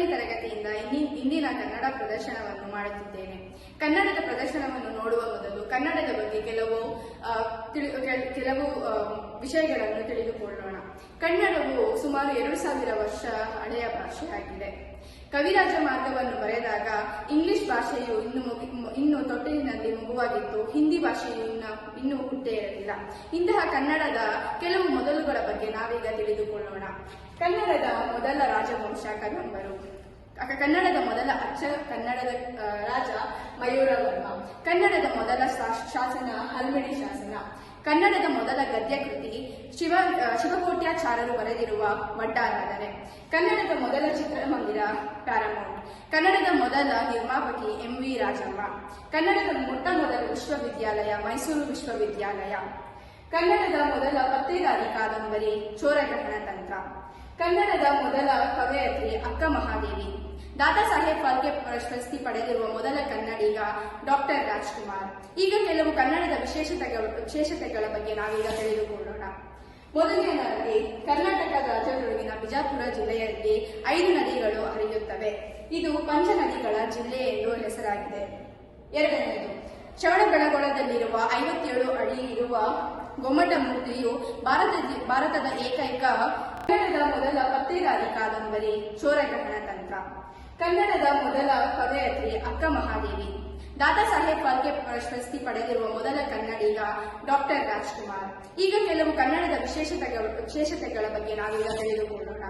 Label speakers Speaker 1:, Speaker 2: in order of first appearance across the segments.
Speaker 1: 10ನೇ ತರಗತಿಯಿಂದ ಇಂದಿನ ಕನ್ನಡ ಪ್ರದರ್ಶನವನ್ನು ಮಾಡುತ್ತಿದ್ದೇನೆ. ಕನ್ನಡದ ಪ್ರದರ್ಶನವನ್ನು ನೋಡುವ ಮೊದಲು ಕನ್ನಡದ ಬಗ್ಗೆ ಕೆಲವು ವಿಷಯಗಳನ್ನು ತಿಳಿದುಕೊಳ್ಳೋಣ. ಕನ್ನಡವು ಸುಮಾರು 2000 ವರ್ಷ ಹಳೆಯ ಭಾಷೆಯಾಗಿದೆ. ಕವಿರಾಜ ಮಾರ್ಗವನ್ನು ಬರೆದಾಗ ಇಂಗ್ಲಿಷ್ ಭಾಷೆಯು ಇನ್ನು ತೊಟ್ಟಿಲಿನಲ್ಲಿ ಮಗುವಾಗಿತ್ತು. ಹಿಂದಿ ಭಾಷೆಯು ಇನ್ನೂ ಹುಟ್ಟೇ ಇರಲಿಲ್ಲ. ಇಂತಹ ಕನ್ನಡದ ಕೆಲವು ಮೊದಲುಗಳ ಬಗ್ಗೆ ನಾವೀಗ ತಿಳಿದುಕೊಳ್ಳೋಣ. ಕನ್ನಡದ ಮೊದಲ ರಾಜವಂಶ ಕದಂಬರು. ಕನ್ನಡದ ಮೊದಲ ಕನ್ನಡದ ರಾಜ ಮಯೂರವರ್ಮ. ಕನ್ನಡದ ಮೊದಲ ಶಾಸನ ಹಲ್ಮಿಡಿ ಶಾಸನ. ಕನ್ನಡದ ಮೊದಲ ಗದ್ಯ ಕೃತಿ ಶಿವಕೋಟ್ಯಾಚಾರ್ಯರು ಬರೆದಿರುವ ವಡ್ಡಾರಾಧನೆ. ಕನ್ನಡದ ಮೊದಲ ಚಿತ್ರಮಂದಿರ ಪ್ಯಾರಮೌಂಟ್. ಕನ್ನಡದ ಮೊದಲ ನಿರ್ಮಾಪಕಿ MV ರಾಜಮ್ಮ. ಕನ್ನಡದ ಮೊದಲ ವಿಶ್ವವಿದ್ಯಾಲಯ ಮೈಸೂರು ವಿಶ್ವವಿದ್ಯಾಲಯ. ಕನ್ನಡದ ಮೊದಲ ಪತ್ತೆದಾರಿ ಕಾದಂಬರಿ ಚೋರಗ್ರಹಣ ತಂತ್ರ. ಕನ್ನಡದ ಮೊದಲ ಕವಯತ್ರಿ ಅಕ್ಕ ಮಹಾದೇವಿ. ದಾದಾ ಸಾಹೇಬ್ ಫಾಲ್ಕೆ ಪ್ರಶಸ್ತಿ ಪಡೆದಿರುವ ಮೊದಲ ಕನ್ನಡಿಗ ಡಾಕ್ಟರ್ ರಾಜ್ಕುಮಾರ್. ಈಗ ಕೆಲವು ಕನ್ನಡದ ವಿಶೇಷತೆಗಳ ಬಗ್ಗೆ ನಾವೀಗ ತಿಳಿದುಕೊಳ್ಳೋಣ. ಮೊದಲನೇದಾಗಿ ಕರ್ನಾಟಕ ರಾಜ್ಯದೊಳಗಿನ ಬಿಜಾಪುರ ಜಿಲ್ಲೆಯಲ್ಲಿ 5 ನದಿಗಳು ಹರಿಯುತ್ತವೆ. ಇದು ಪಂಚನದಿಗಳ ಜಿಲ್ಲೆ ಎಂದು ಹೆಸರಾಗಿದೆ. ಎರಡನೆಯದು, ಶ್ರವಣಬೆಳಗೊಳದಲ್ಲಿರುವ 57 ಅಡಿ ಇರುವ ಗೊಮ್ಮಟ ಮೂರ್ತಿಯು ಭಾರತದ ಏಕೈಕ. ಕನ್ನಡದ ಮೊದಲ ಪತ್ತೆದಾರಿ ಕಾದಂಬರಿ ಚೋರಗ್ರಹಣ ತಂತ್ರ. ಕನ್ನಡದ ಮೊದಲ ಕವಯತ್ರಿ ಅಕ್ಕ ಮಹಾದೇವಿ. ದಾದಾ ಸಾಹೇಬ್ ಫಾಲ್ಕೆ ಪ್ರಶಸ್ತಿ ಪಡೆದಿರುವ ಮೊದಲ ಕನ್ನಡಿಗ ಡಾಕ್ಟರ್ ರಾಜ್ಕುಮಾರ್. ಈಗ ಕೆಲವು ಕನ್ನಡದ ವಿಶೇಷತೆಗಳ ಬಗ್ಗೆ ನಾವೀಗ ತಿಳಿದುಕೊಳ್ಳೋಣ.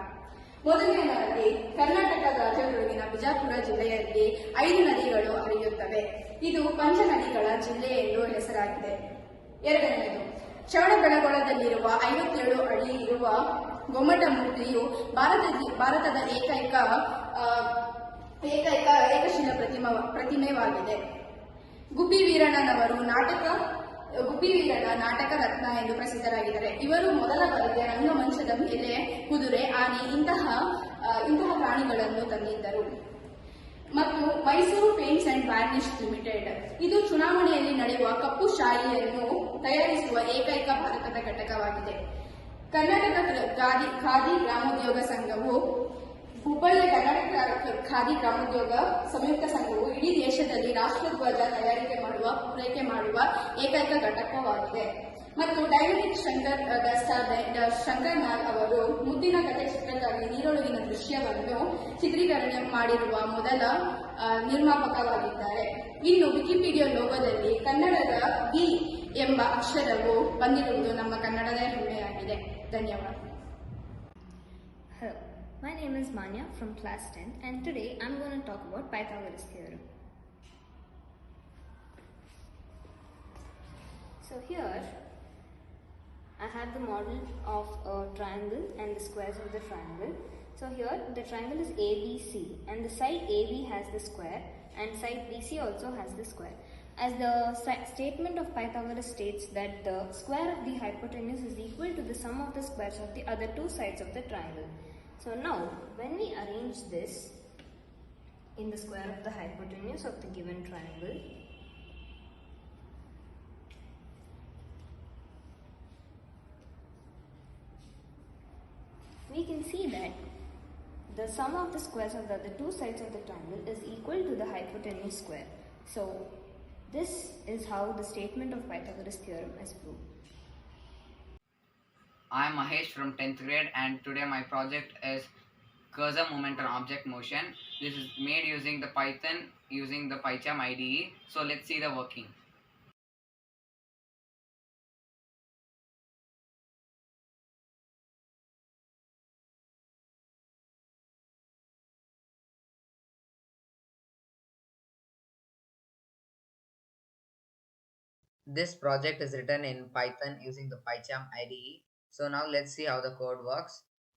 Speaker 1: ಮೊದಲನೇದಾಗಿ ಕರ್ನಾಟಕ ರಾಜ್ಯದೊಳಗಿನ ಬಿಜಾಪುರ ಜಿಲ್ಲೆಯಲ್ಲಿ 5 ನದಿಗಳು ಹರಿಯುತ್ತವೆ. ಇದು ಪಂಚನದಿಗಳ ಜಿಲ್ಲೆ ಎಂದು ಹೆಸರಾಗಿದೆ. ಎರಡನೆಯದು, ಶ್ರವಣಬೆಳಗೊಳದಲ್ಲಿರುವ 57 ಅಡಿ ಇರುವ ಗೊಮ್ಮಟ ಮೂರ್ತಿಯು ಭಾರತದ ಏಕಶಿಲ ಪ್ರತಿಮೆವಾಗಿದೆ. ಗುಬ್ಬಿ ವೀರಣ್ಣನವರು ನಾಟಕ ರತ್ನ ಎಂದು ಪ್ರಸಿದ್ಧರಾಗಿದ್ದಾರೆ. ಇವರು ಮೊದಲ ಬಾರಿಗೆ ರಂಗಮಂಚದ ಮೇಲೆ ಕುದುರೆ, ಆನೆ ಇಂತಹ ಪ್ರಾಣಿಗಳನ್ನು ತಂದಿದ್ದರು. ಮತ್ತು Mysuru paints and varnish limited. ಇದು ಚುನಾವಣೆಯಲ್ಲಿ ನಡೆಯುವ ಕಪ್ಪು ಶಾಯಿಯನ್ನು ತಯಾರಿಸುವ ಏಕೈಕ ಭಾರತದ ಘಟಕವಾಗಿದೆ. ಕರ್ನಾಟಕ ಖಾದಿ ಗ್ರಾಮೋದ್ಯೋಗ ಸಂಘವು ಹುಬ್ಬಳ್ಳಿ ಕರ್ನಾಟಕ ಖಾದಿ ಗ್ರಾಮೋದ್ಯೋಗ ಸಂಯುಕ್ತ ಸಂಘವು ಇಡೀ ದೇಶದಲ್ಲಿ ರಾಷ್ಟ್ರಧ್ವಜ ಪೂರೈಕೆ ಮಾಡುವ ಏಕೈಕ ಘಟಕವಾಗಿದೆ. ಮತ್ತು ಡೈನಮಿಕ್ ಶಂಕರ್ ನಾಗ್ ಅವರು ಮುದ್ದಿನ ಕಥೆ ಚಿತ್ರಕ್ಕಾಗಿ ನೀರೊಳಗಿನ ದೃಶ್ಯವನ್ನು ಚಿತ್ರೀಕರಣ ಮಾಡಿರುವ ಮೊದಲ ನಿರ್ಮಾಪಕವಾಗಿದ್ದಾರೆ. ಇನ್ನು ವಿಕಿಪೀಡಿಯಾ ಲೋಗೋದಲ್ಲಿ ಕನ್ನಡದ ವಿ ಎಂಬ ಅಕ್ಷರವು ಬಂದಿರುವುದು ನಮ್ಮ ಕನ್ನಡದ ಹೆಮ್ಮೆಯಾಗಿದೆ. ಧನ್ಯವಾದ.
Speaker 2: Hello, my name is Manya from class 10th and today I'm going to talk about Pythagoras theorem. So here I have the model of a triangle and the squares of the triangle. So here the triangle is ABC and the side AB has the square and side BC also has the square. As the statement of Pythagoras states that the square of the hypotenuse is equal to the sum of the squares of the other two sides of the triangle. So now when we arrange this in the square of the hypotenuse of the given triangle, we can see that the sum of the squares of the other two sides of the triangle is equal to the hypotenuse square. So this is how the statement of Pythagoras theorem is proved.
Speaker 3: I am Mahesh from 10th grade and today my project is cursor movement on object motion. This is made using the Python using the PyCharm IDE. So let's see the working. This project is written in Python using the PyCharm IDE. So now let's see how the code works.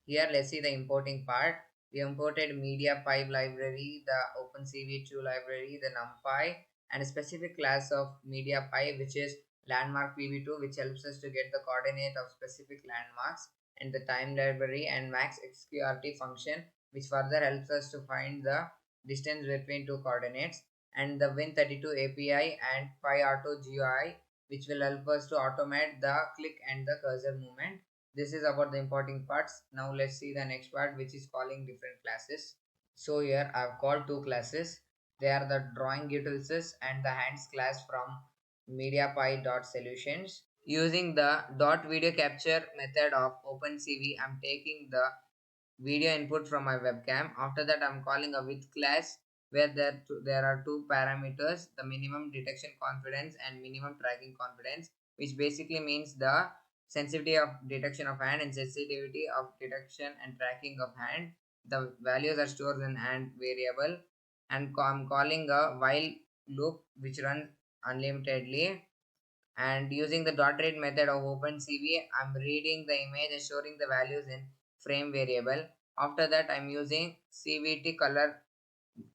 Speaker 3: Here let's see the importing part. We imported MediaPy library, the OpenCV2 library, the NumPy, and a specific class of MediaPy which is landmark PV2, which helps us to get the coordinate of specific landmarks, and the time library and maxxqrt function which further helps us to find the distance between two coordinates, and the Win32 API and PyAuto GUI which will help us to automate the click and the cursor movement. This is about the importing parts. Now let's see the next part, which is calling different classes. So here I've called two classes. They are the drawing utilities and the hands class from mediapy.solutions. Using the dot video capture method of OpenCV, I'm taking the video input from my webcam. After that, I'm calling a width class where there are two parameters, the minimum detection confidence and minimum tracking confidence, which basically means the sensitivity of detection of hand and sensitivity of detection and tracking of hand. The values are stored in hand variable, and I'm calling a while loop which runs unlimitedly. And using the dot read method of OpenCV, I'm reading the image and storing the values in frame variable. After that, I'm using CVT color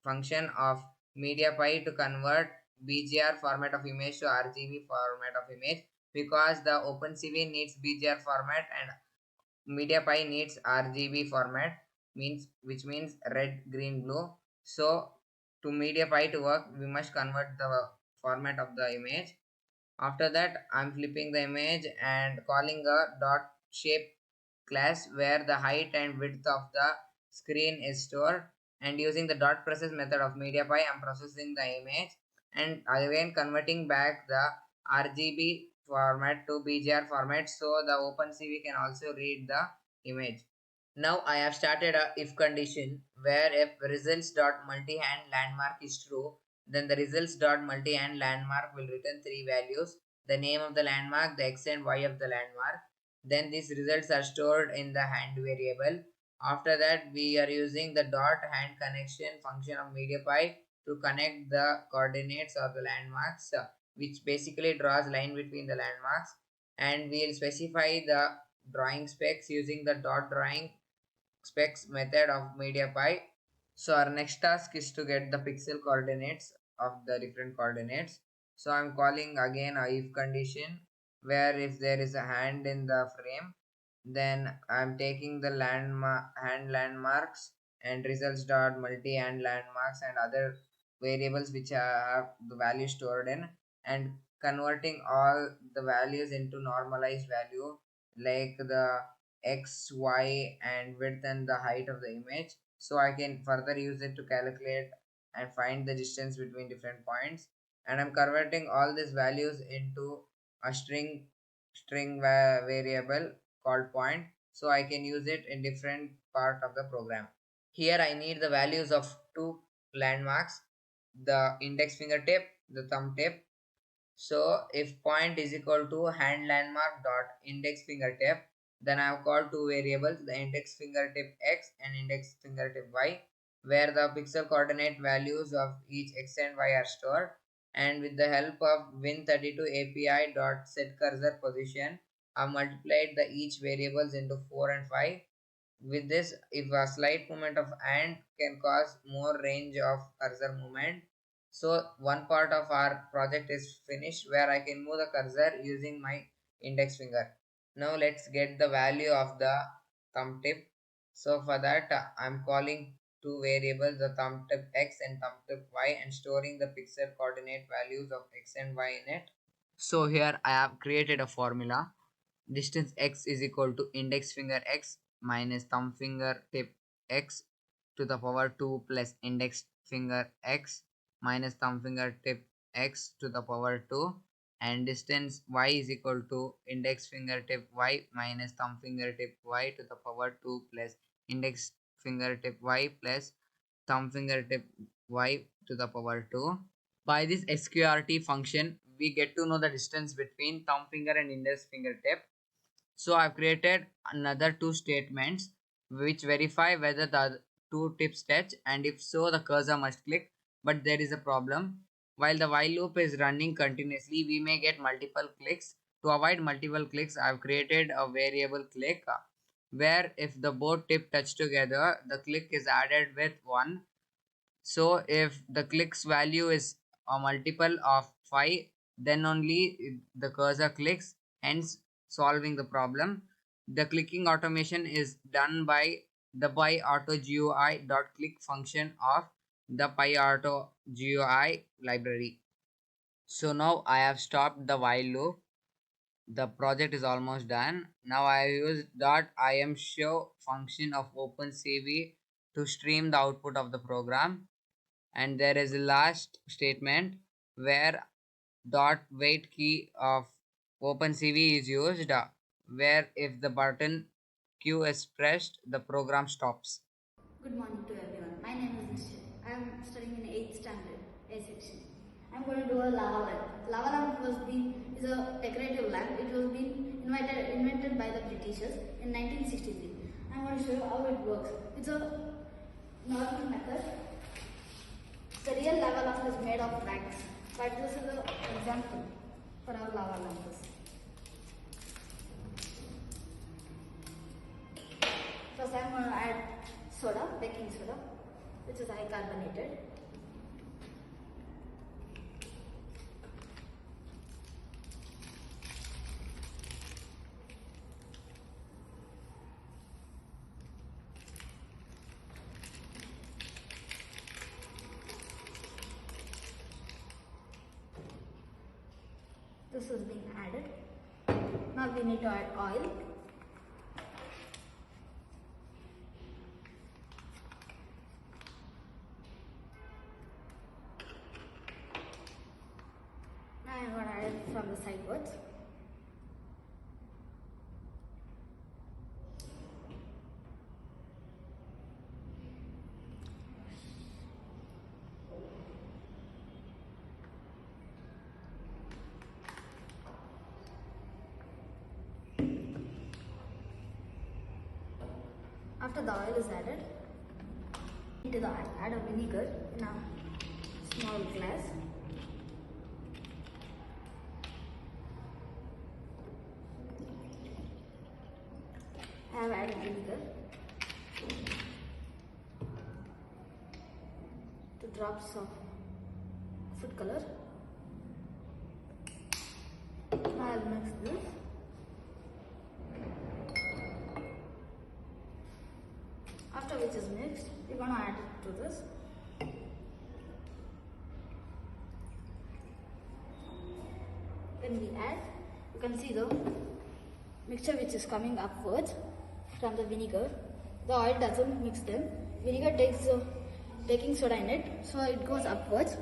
Speaker 3: function of MediaPy to convert BGR format of image to RGB format of image, because the OpenCV needs BGR format and MediaPy needs RGB format, means which means red, green, blue. So to MediaPy to work, we must convert the format of the image. After that, I'm flipping the image and calling a dot shape class where the height and width of the screen is stored. And using the dot process method of MediaPy, I'm processing the image and again converting back the RGB format to BGR format, so the OpenCV can also read the image. Now I have started a if condition where if results.multi-hand landmark is true, then the results.multi-hand landmark will return three values: the name of the landmark, the x and y of the landmark. Then these results are stored in the hand variable. After that, we are using the dot hand connection function of MediaPy to connect the coordinates of the landmarks, which basically draws line between the landmarks. And we'll specify the drawing specs using the dot drawing specs method of MediaPy. So our next task is to get the pixel coordinates of the different coordinates. So I'm calling again a if condition where if there is a hand in the frame, then I'm taking the hand landmarks and results dot multi hand landmarks and other variables which have the value stored in, and converting all the values into normalized value like the x, y, and width and the height of the image, so I can further use it to calculate and find the distance between different points. And I'm converting all these values into a variable called point, so I can use it in different part of the program. Here I need the values of two landmarks, the index fingertip, the thumb tip. So if point is equal to hand landmark dot index fingertip, then I have called two variables, the index fingertip x and index fingertip y, where the pixel coordinate values of each x and y are stored. And with the help of Win32 API dot set cursor position, I have multiplied the each variables into 4 and 5. With this, if a slight movement of hand can cause more range of cursor movement. So one part of our project is finished where I can move the cursor using my index finger. Now let's get the value of the thumb tip. So for that, I'm calling two variables, the thumb tip x and thumb tip y, and storing the pixel coordinate values of x and y in it. So here I have created a formula. Distance x is equal to index finger x minus thumb finger tip x to the power 2 plus index finger x minus thumb finger tip x to the power 2, and distance y is equal to index fingertip y minus thumb fingertip y to the power 2 plus index fingertip y plus thumb fingertip y to the power 2. By this SQRT function, we get to know the distance between thumb finger and index fingertip. So I've created another two statements which verify whether the two tips touch, and if so, the cursor must click. But there is a problem. While the while loop is running continuously, we may get multiple clicks. To avoid multiple clicks, I've created a variable click where if the both tip touch together, the click is added with 1. So if the clicks value is a multiple of 5, then only the cursor clicks, hence solving the problem. The clicking automation is done by the PyAutoGUI.click function of the PyAutoGUI library. So now I have stopped the while loop. The project is almost done. Now I use .imshow function of OpenCV to stream the output of the program. And there is a last statement where dot wait key of OpenCV is used, where if the button Q is pressed, the program stops.
Speaker 4: Good morning to everyone. My name is Nishya. I am studying in 8th standard, A section. I am going to do a lava lamp. Lava lamp is a decorative lamp. It was invented by the Britishers in 1963. I am going to show you how it works. It's a normal method. The real lava lamp is made of wax, but this is an example for our lava lamps. First, I am going to add soda, baking soda, which is high carbonated. This is being added. Now we need to add oil. Now I'm going to add it from the sidewards. After the oil is added, add a vinegar in a small glass. I have added vinegar, 2 drops of food color. Now I will mix this. After which is mixed, we're going to add it to this. When we add, you can see the mixture which is coming upwards from the vinegar. The oil doesn't mix them. Vinegar takes the baking soda in it, so it goes upwards.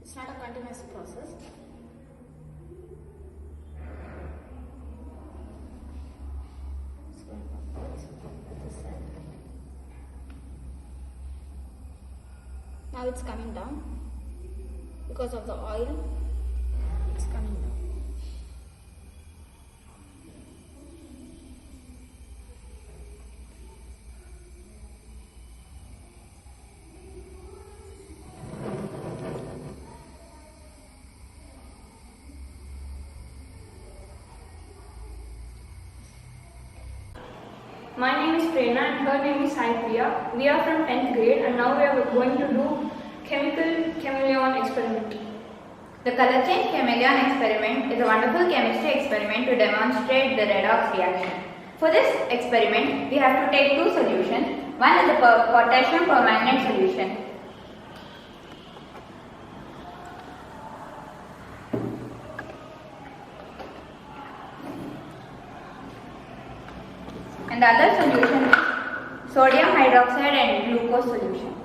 Speaker 4: It's not a continuous process. Now it's coming down because of the oil. It's coming down.
Speaker 5: My name is Prerna and her name is Sai Priya. We are from 10th grade and now we are going to do chemical chameleon experiment.
Speaker 6: The color change chameleon experiment is a wonderful chemistry experiment to demonstrate the redox reaction. For this experiment, we have to take 2 solutions. One is the potassium permanganate solution. And the other solution is sodium hydroxide and glucose solution.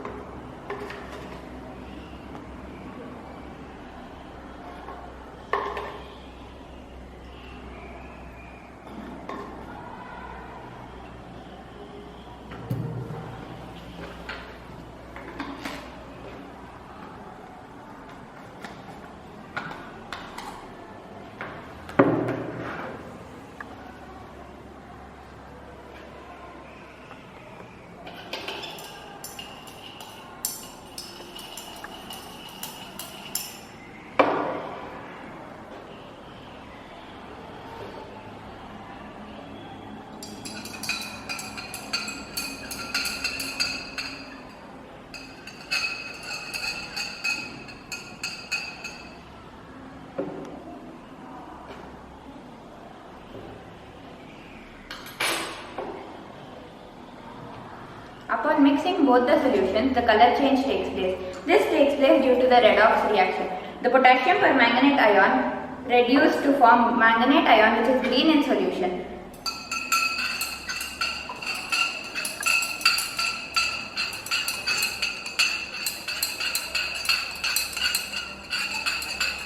Speaker 6: Upon mixing both the solutions, the color change takes place. This takes place due to the redox reaction. The potassium permanganate ion reduce to form manganate ion, which is green in solution.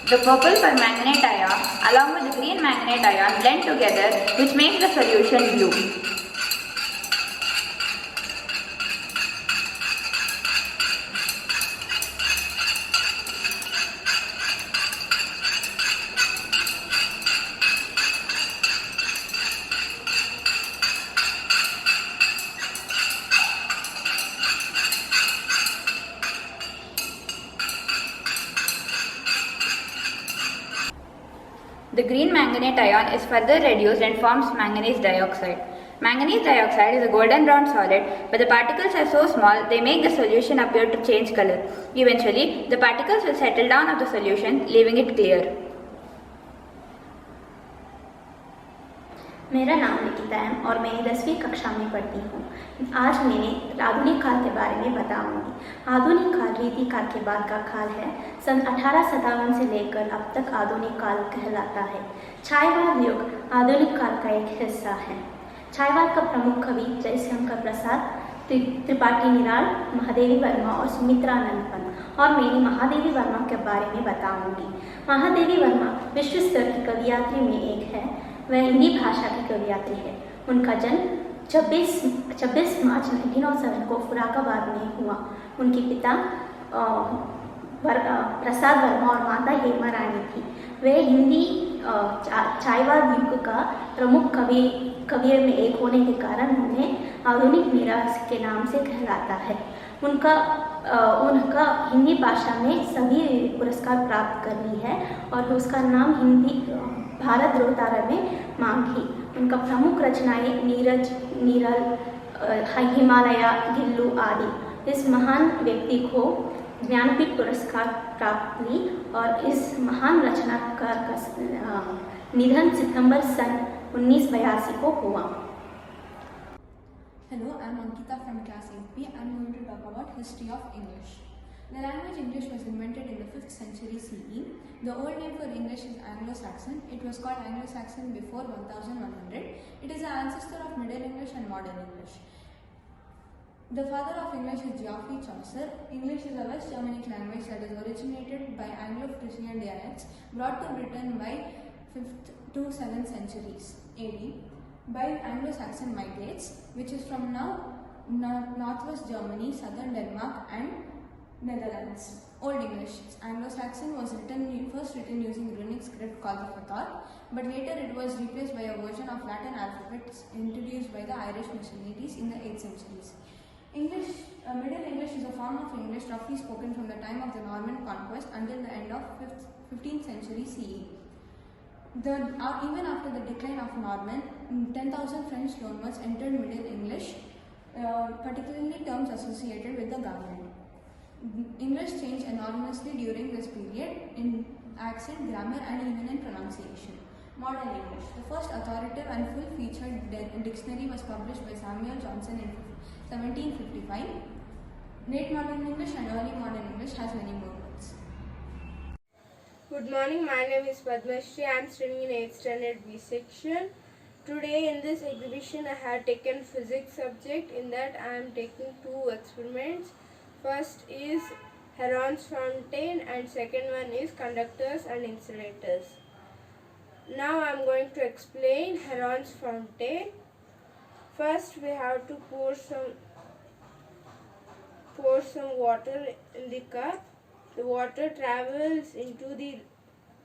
Speaker 6: The purple permanganate ion along with the green manganate ion blend together, which makes the solution blue. The green manganate ion is further reduced and forms manganese dioxide. Manganese dioxide is a golden brown solid, but the particles are so small they make the solution appear to change color. Eventually, the particles will settle down of the solution, leaving it clear.
Speaker 7: मेरा नाम निकिता है और मैं 10वीं कक्षा में पढ़ती हूँ। आज मैं आधुनिक काल के बारे में बताऊंगी। आधुनिक काल रीति काल के बाद का काल है। सन 1857 से लेकर अब तक आधुनिक काल कहलाता है। छायावाद युग आधुनिक काल का एक हिस्सा है। छायावाद का प्रमुख कवि जयशंकर प्रसाद, त्रिपाठी निराल, महादेवी वर्मा और सुमित्रानंद पंत, और मैं महादेवी वर्मा के बारे में बताऊंगी। महादेवी वर्मा विश्व स्तर की कवियत्री में एक है। वह हिंदी भाषा की कवियत्री है। उनका जन्म 26 मार्च 1907 को फुराकाबाद में हुआ। उनके पिता प्रसाद वर्मा और माता हेमा रानी थी। वे हिंदी छायावाद युग का प्रमुख कवियों में एक होने के कारण उन्हें आधुनिक मीरास के नाम से कहलाता है। उनका हिंदी भाषा में सभी पुरस्कार प्राप्त कर ली है और उसका नाम हिंदी भारत ध्रुवतारा में मांगी। उनका प्रमुख रचनाएं नीरज, नीरल, हिमालय, गिल्लू आदि। इस महान व्यक्ति को ज्ञानपीठ पुरस्कार प्राप्त हुई और इस महान रचनाकार का निधन सितंबर सन 1982 को हुआ।
Speaker 8: Hello, I am Ankita from class 8B. I am going to talk about history of English. The language English was invented in the 5th century CE. The old name for English is Anglo-Saxon. It was called Anglo-Saxon before 1100. It is the ancestor of Middle English and Modern English. The father of English is Geoffrey Chaucer. English is a West Germanic language that is originated by Anglo-Frisian dialects brought to Britain by 5th to 7th centuries AD by Anglo-Saxon migrates, which is from now northwest Germany, southern Denmark and Netherlands. Old English. Anglo-Saxon was first written using runic script called the Fathor, but later it was replaced by a version of Latin alphabets introduced by the Irish missionaries in the 8th centuries. Middle English is a form of English roughly spoken from the time of the Norman conquest until the end of 15th century CE. Even after the decline of Norman, 10,000 French loanwords entered Middle English, particularly terms associated with the government. English changed enormously during this period in accent, grammar and even in pronunciation. Modern English. The first authoritative and full-featured dictionary was published by Samuel Johnson in 1755. Late Modern English and Early Modern English has many more words.
Speaker 9: Good morning, my name is Padmashri. I am studying in 8th standard B section. Today in this exhibition I have taken physics subject. In that I am taking two experiments. First is Heron's fountain and second one is conductors and insulators. Now I am going to explain Heron's fountain. First we have to pour some water in the cup. The water travels into the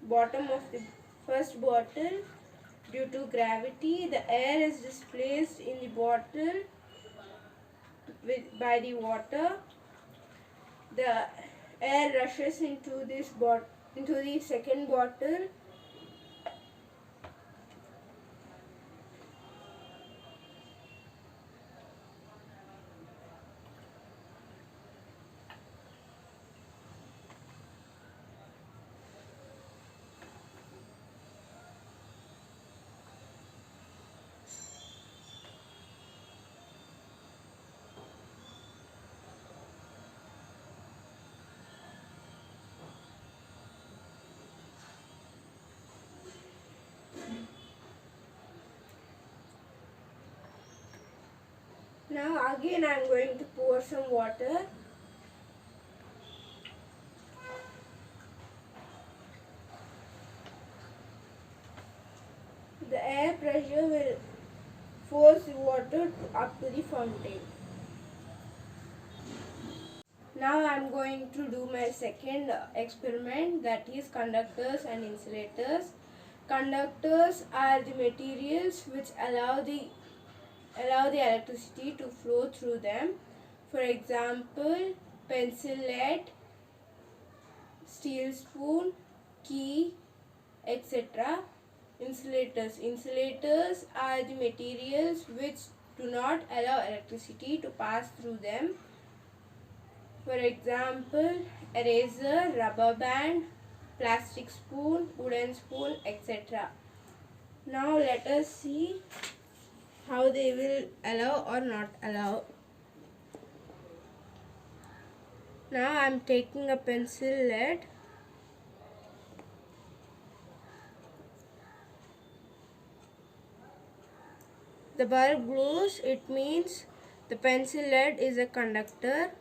Speaker 9: bottom of the first bottle due to gravity. The air is displaced in the bottle by the water. The air rushes into the second bottle. Now again I am going to pour some water. The air pressure will force the water up to the fountain. Now I am going to do my second experiment, that is conductors and insulators. Conductors are the materials which allow the electricity to flow through them. For example, pencil lead, steel spoon, key, etc. Insulators are the materials which do not allow electricity to pass through them. For example, eraser, rubber band, plastic spoon, wooden spoon, etc. Now let us see how they will allow or not allow. Now I am taking a pencil lead. The bulb glows, it means the pencil lead is a conductor.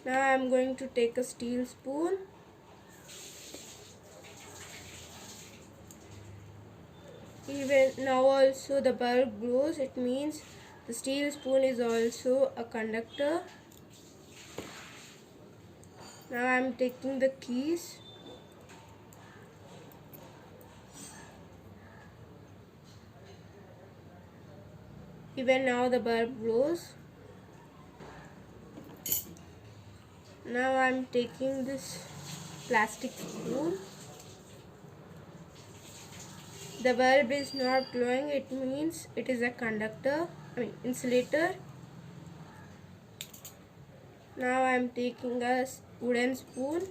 Speaker 9: Now I am going to take a steel spoon. Even now also the bulb glows, it means the steel spoon is also a conductor. Now I am taking the keys. Even now the bulb glows. Now I am taking this plastic spoon. The bulb is not glowing, it means it is a insulator. Now I am taking a wooden spoon.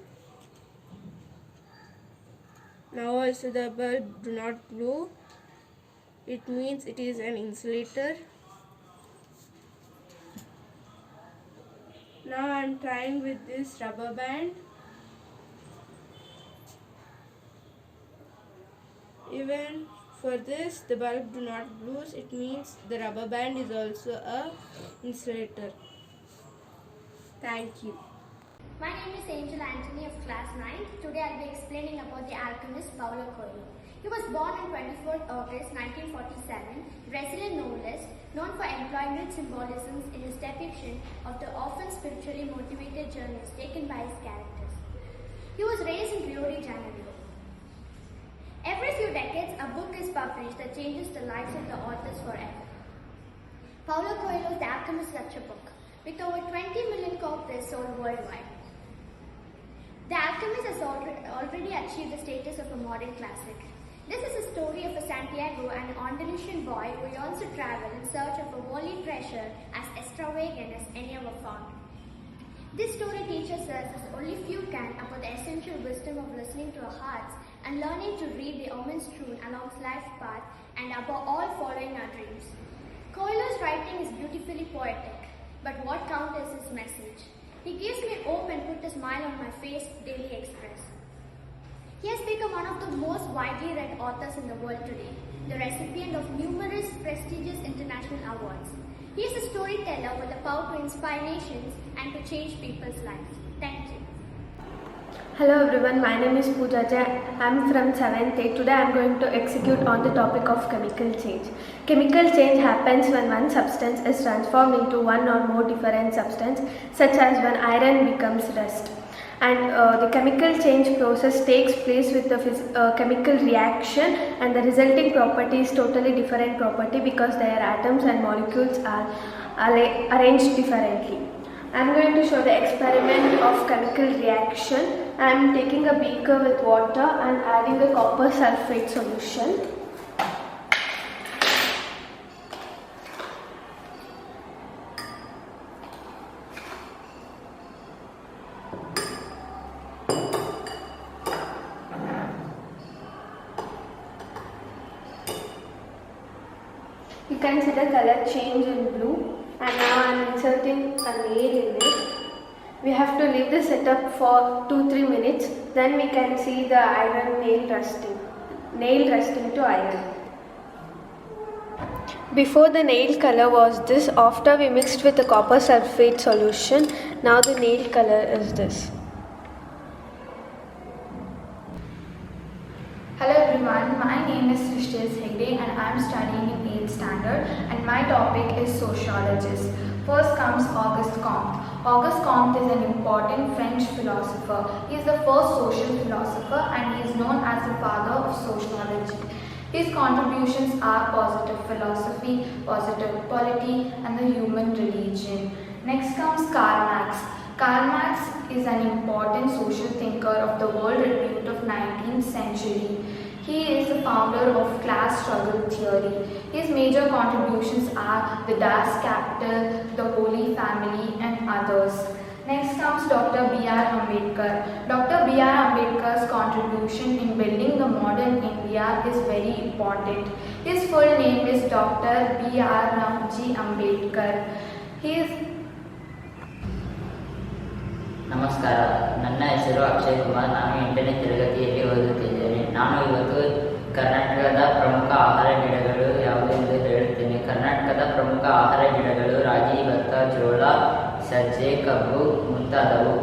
Speaker 9: Now also the bulb do not glow, it means it is an insulator. Now I am trying with this rubber band. Even for this the bulb do not glow, it means the rubber band is also a insulator. Thank you.
Speaker 10: My name is Angel Anthony of class 9. Today I will be explaining about the alchemist Paulo Coelho. He was born on 24th August 1947, Brazilian novelist, known for employing rich symbolisms in his depiction of the often spiritually motivated journeys taken by his characters. He was raised in Rio de Janeiro. Every few decades, a book is published that changes the lives of the authors forever. Paulo Coelho's The Alchemist is such a book, with over 20 million copies sold worldwide. The Alchemist has already achieved the status of a modern classic. This is a story of a Santiago and an Andalusian boy who yearns to travel in search of a worldly treasure as extravagant as any ever found. This story teaches us, as only few can, about the essential wisdom of listening to our hearts and learning to read the omens strewn along life's path, and above all following our dreams. Coelho's writing is beautifully poetic, but what counts is his message. He gives me hope and puts a smile on my face, Daily Express. He has become one of the most widely read authors in the world today, the recipient of numerous prestigious international awards. He is a storyteller with the power to inspire nations and to change people's lives. Thank you.
Speaker 11: Hello everyone, my name is Pooja Jay. I am from 7th A. Today I am going to execute on the topic of chemical change. Chemical change happens when one substance is transformed into one or more different substance, such as when iron becomes rust. And the chemical change process takes place with the chemical reaction, and the resulting property is totally different property because their atoms and molecules are arranged differently. I am going to show the experiment of chemical reaction. I am taking a beaker with water and adding a copper sulfate solution. You can see the color change in blue, and now I am inserting a nail in it. We have to leave the setup for 2-3 minutes, then we can see the iron nail rusting to iron. Before the nail color was this. After we mixed with the copper sulfate solution, now the nail color is this.
Speaker 6: Hello everyone, my name is Srishti Hegde and I am studying in 8th standard and my topic is sociologist. First comes Auguste Comte. Auguste Comte is an important French philosopher. He is the first social philosopher and he is known as the father of sociology. His contributions are positive philosophy, positive polity and the human religion. Next comes Karl Marx. Karl Marx is an important social thinker of the world repute of 19th century. He is the founder of class struggle theory. His major contributions are the Das Kapital, the Holy Family and others. Next comes Dr. B.R. Ambedkar. Dr. B.R. Ambedkar's contribution in building the modern India is very important. His full name is Dr. B.R. Ramji Ambedkar. He is
Speaker 12: ನಮಸ್ಕಾರ, ನನ್ನ ಹೆಸರು ಅಕ್ಷಯ್ ಕುಮಾರ್. ನಾನು 8ನೇ ತರಗತಿಯಲ್ಲಿ ಓದುತ್ತಿದ್ದೇನೆ. ನಾನು ಇವತ್ತು ಕರ್ನಾಟಕದ ಪ್ರಮುಖ ಆಹಾರ ಗಿಡಗಳು ಯಾವುದೆಂದು ಹೇಳುತ್ತೇನೆ. ಕರ್ನಾಟಕದ ಪ್ರಮುಖ ಆಹಾರ ಗಿಡಗಳು ರಾಗಿ, ಭತ್ತ, ಜೋಳ, ಸಜ್ಜೆ, ಕಬ್ಬು ಮುಂತಾದವು.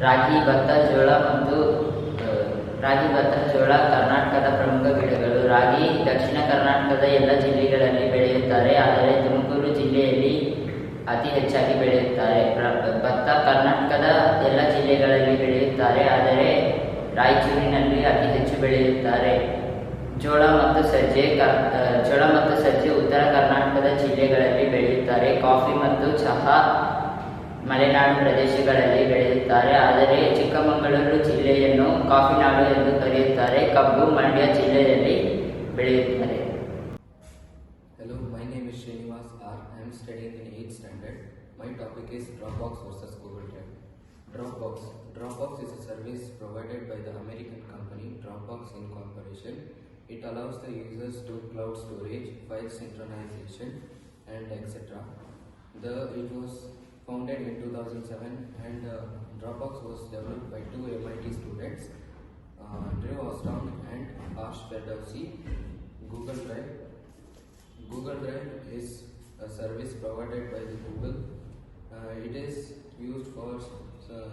Speaker 12: ರಾಗಿ, ಭತ್ತ, ಜೋಳ ಕರ್ನಾಟಕದ ಪ್ರಮುಖ ಗಿಡಗಳು. ರಾಗಿ ದಕ್ಷಿಣ ಕರ್ನಾಟಕದ ಎಲ್ಲ ಜಿಲ್ಲೆಗಳಲ್ಲಿ ಬೆಳೆಯುತ್ತಾರೆ, ಆದರೆ ತುಮಕೂರು ಜಿಲ್ಲೆಯಲ್ಲಿ ಅತಿ ಹೆಚ್ಚಾಗಿ ಬೆಳೆಯುತ್ತಾರೆ. ಭತ್ತ ಕರ್ನಾಟಕದ ಎಲ್ಲ ಜಿಲ್ಲೆಗಳಲ್ಲಿ ಬೆಳೆಯುತ್ತಾರೆ, ಆದರೆ ರಾಯಚೂರಿನಲ್ಲಿ ಅತಿ ಹೆಚ್ಚು ಬೆಳೆಯುತ್ತಾರೆ. ಜೋಳ ಮತ್ತು ಸಜ್ಜೆ ಉತ್ತರ ಕರ್ನಾಟಕದ ಜಿಲ್ಲೆಗಳಲ್ಲಿ ಬೆಳೆಯುತ್ತಾರೆ. ಕಾಫಿ ಮತ್ತು ಚಹಾ ಮಲೆನಾಡು ಪ್ರದೇಶಗಳಲ್ಲಿ ಬೆಳೆಯುತ್ತಾರೆ, ಆದರೆ ಚಿಕ್ಕಮಗಳೂರು ಜಿಲ್ಲೆಯನ್ನು ಕಾಫಿ ನಾಡು ಎಂದು ಕರೆಯುತ್ತಾರೆ. ಕಬ್ಬು ಮಂಡ್ಯ ಜಿಲ್ಲೆಯಲ್ಲಿ ಬೆಳೆಯುತ್ತಾರೆ.
Speaker 13: Hello, my name is Srinivas R. I am studying in 8th standard. My topic is Dropbox versus Google Drive. Dropbox is a service provided by the American company Dropbox Incorporation. It allows the users to cloud storage, file synchronization, and etc. It was founded in 2007 and Dropbox was developed by two MIT students, Drew Ostrom and Ash Ferdowsi. Google Drive is a service provided by the Google. It is used for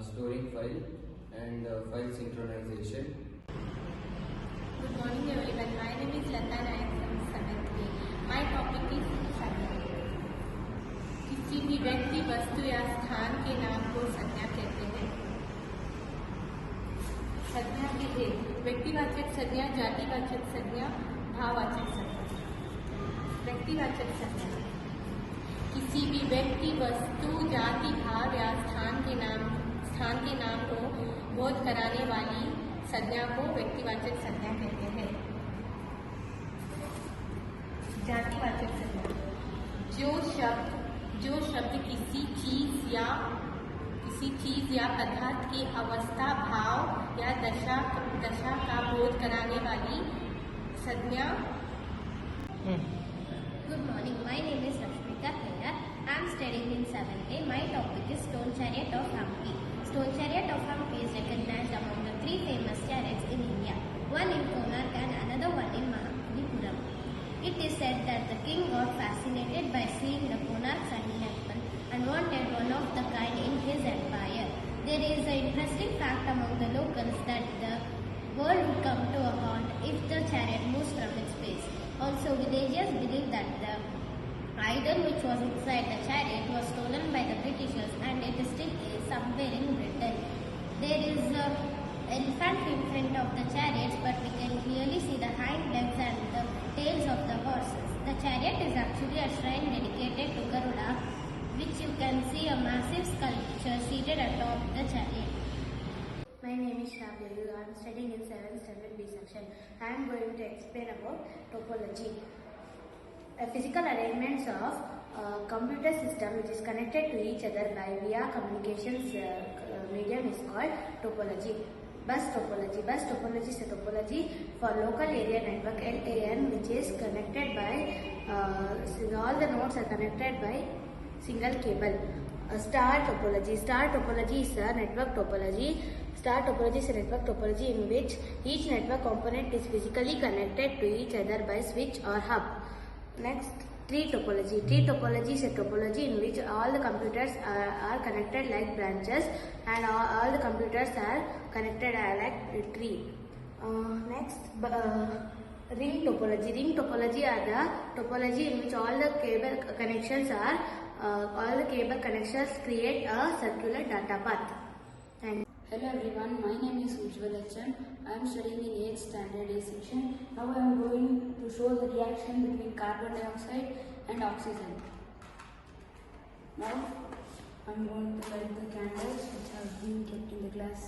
Speaker 13: storing file and file synchronization.
Speaker 14: Good morning everyone. My name is Lata Nayak from 7th grade. My topic is संज्ञा. किसी भी व्यक्ति, वस्तु या स्थान के नाम को संज्ञा कहते हैं. संज्ञा के भेद: व्यक्तिवाचक संज्ञा, जातिवाचक संज्ञा, भाववाचक संज्ञा. व्यक्तिवाचक संज्ञा: किसी भी व्यक्ति, वस्तु, जाति, भाव या स्थान के नाम को बोध कराने वाली संज्ञा को व्यक्तिवाचक संज्ञा कहते हैं. जातिवाचक संज्ञा: जो शब्द किसी चीज या पदार्थ की अवस्था, भाव या दशा का बोध कराने वाली संज्ञा.
Speaker 10: Good morning. My name is Rashmika Kaya. I am studying in 7th A. My topic is Stone Chariot of Hampi. Stone Chariot of Hampi is recognized among the three famous chariots in India, one in Konark and another one in Mahabalipuram. It is said that the king got fascinated by seeing the Konark Sun temple and wanted one of the kind in his empire. There is an interesting fact among the locals that the world would come to a halt if the chariot moves from its place. Also, villagers believe that the idol which was inside the chariot was stolen by the Britishers and it still is somewhere in Britain. There is an elephant in front of the chariots, but we can clearly see the hind legs and the tails of the horses. The chariot is actually a shrine dedicated to Garuda, which you can see a massive sculpture seated atop the chariot.
Speaker 15: My name is Shravya. I am studying in 7th standard B section. I am going to explain about topology. Physical arrangements of computer system which is connected to each other by via communications medium is called topology. Bus topology. Bus topology is a topology for local area network LAN, which is connected by all the nodes are connected by single cable. Star topology. Star topology is a network topology. Star topology is a network topology in which each network component is physically connected to each other by switch or hub. Next, Tree topology. Tree topology is a topology in which all the computers are connected like branches, and all the computers are connected like a tree. Next, ring topology. Ring topology are the topology in which all the cable connections create a circular data path. And
Speaker 16: hello everyone, my name is Ujjwal Achan. I am studying in 8th standard A section. Now I am going to show the reaction between carbon dioxide and oxygen. Now I am going to light the candles which have been kept in the glass.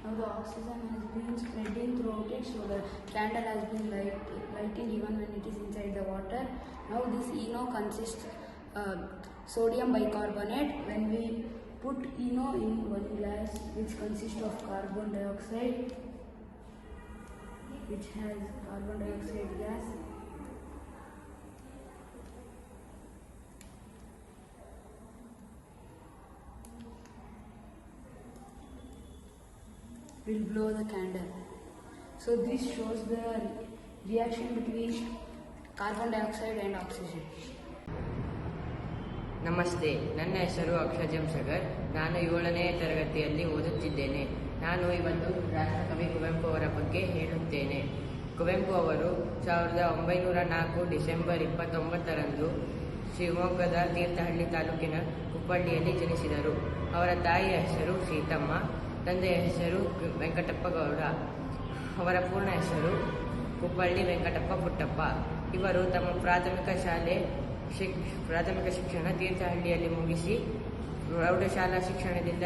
Speaker 16: Now the oxygen has been spreading throughout it, so the candle has been lighting even when it is inside the water. Now this ENO consists sodium bicarbonate. When we put ENO in one glass which consists of carbon dioxide, which has carbon dioxide gas, will blow the candle. So this shows the reaction between carbon dioxide and oxygen.
Speaker 17: ನಮಸ್ತೆ, ನನ್ನ ಹೆಸರು ಅಕ್ಷಜಂ ಸಗರ್. ನಾನು 7ನೇ ತರಗತಿಯಲ್ಲಿ ಓದುತ್ತಿದ್ದೇನೆ. ನಾನು ಇವತ್ತು ರಾಷ್ಟ್ರಕವಿ ಕುವೆಂಪು ಅವರ ಬಗ್ಗೆ ಹೇಳುತ್ತೇನೆ. ಕುವೆಂಪು ಅವರು 1904 ಡಿಸೆಂಬರ್ 29ರಂದು ಶಿವಮೊಗ್ಗದ ತೀರ್ಥಹಳ್ಳಿ ತಾಲೂಕಿನ ಕುಪ್ಪಳ್ಳಿಯಲ್ಲಿ ಜನಿಸಿದರು. ಅವರ ತಾಯಿಯ ಹೆಸರು ಸೀತಮ್ಮ, ತಂದೆಯ ಹೆಸರು ವೆಂಕಟಪ್ಪ ಗೌಡ. ಅವರ ಪೂರ್ಣ ಹೆಸರು ಕುಪ್ಪಳ್ಳಿ ವೆಂಕಟಪ್ಪ ಪುಟ್ಟಪ್ಪ. ಇವರು ತಮ್ಮ ಪ್ರಾಥಮಿಕ ಶಿಕ್ಷಣ ತೀರ್ಥಹಳ್ಳಿಯಲ್ಲಿ ಮುಗಿಸಿ ಪ್ರೌಢಶಾಲಾ ಶಿಕ್ಷಣದಿಂದ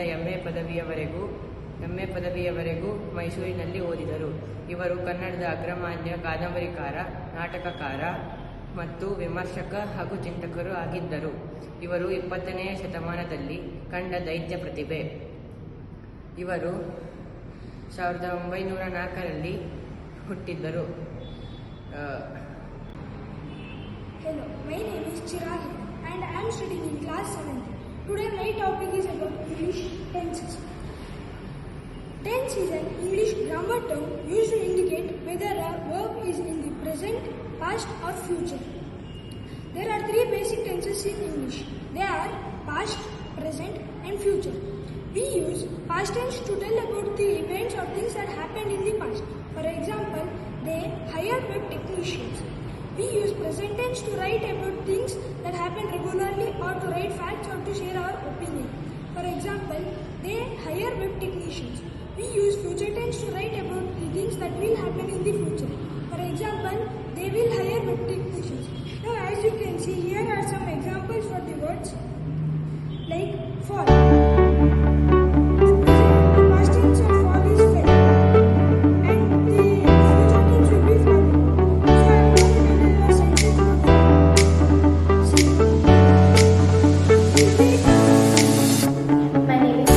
Speaker 17: MA ಪದವಿಯವರೆಗೂ ಮೈಸೂರಿನಲ್ಲಿ ಓದಿದರು. ಇವರು ಕನ್ನಡದ ಅಗ್ರಮಾನ್ಯ ಕಾದಂಬರಿಕಾರ, ನಾಟಕಕಾರ ಮತ್ತು ವಿಮರ್ಶಕ ಹಾಗೂ ಚಿಂತಕರು ಆಗಿದ್ದರು. ಇವರು 20ನೇ ಶತಮಾನದಲ್ಲಿ ಕಂಡ ದೈತ್ಯ ಪ್ರತಿಭೆ. ಇವರು 1904ರಲ್ಲಿ ಹುಟ್ಟಿದ್ದರು.
Speaker 18: Hello, my name is Chirag and I am studying in class 7th. Today my topic is about English tenses. Tense is an English grammar term used to indicate whether a verb is in the present, past or future. There are three basic tenses in English. They are past, present and future. We use past tense to tell about the events or things that happened in the past. For example, they hired web technicians. We use present tense to write about things that happen regularly or to write facts or to share our opinion. For example, they hire web technicians. We use future tense to write about the things that will happen in the future. For example, they will hire web technicians. Now as you can see, here are some examples for the words like fall. Past tense of fall is fell. And the future tense will be falling.
Speaker 11: My name is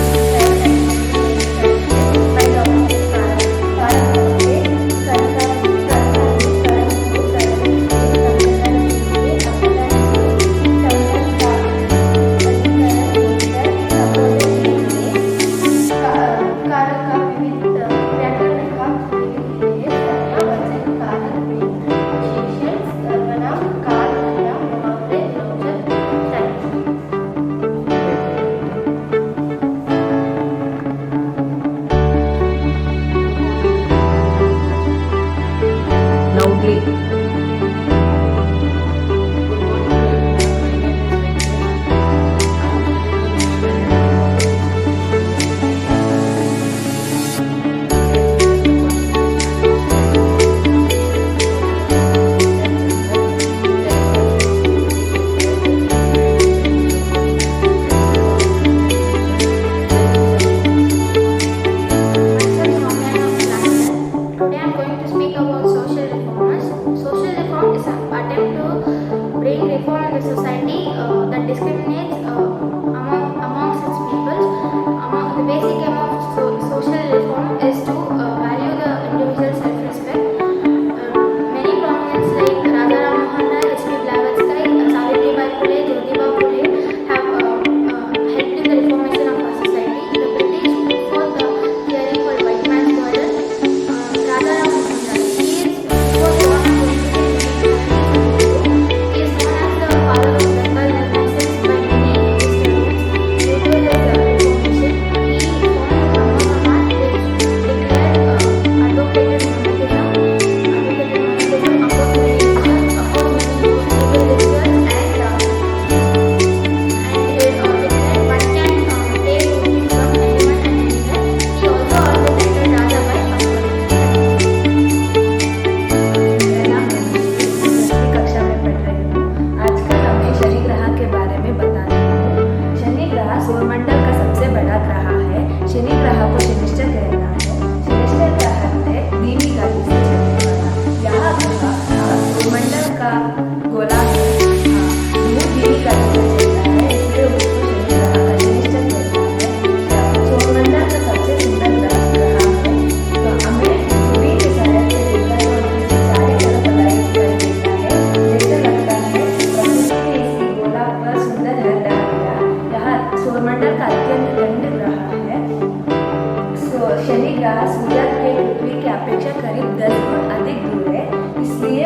Speaker 11: अत्यंत दंड ग्रह है। शनि ग्रह सूर्य के पृथ्वी की अपेक्षा करीब 10 गुण अधिक दूर है, इसलिए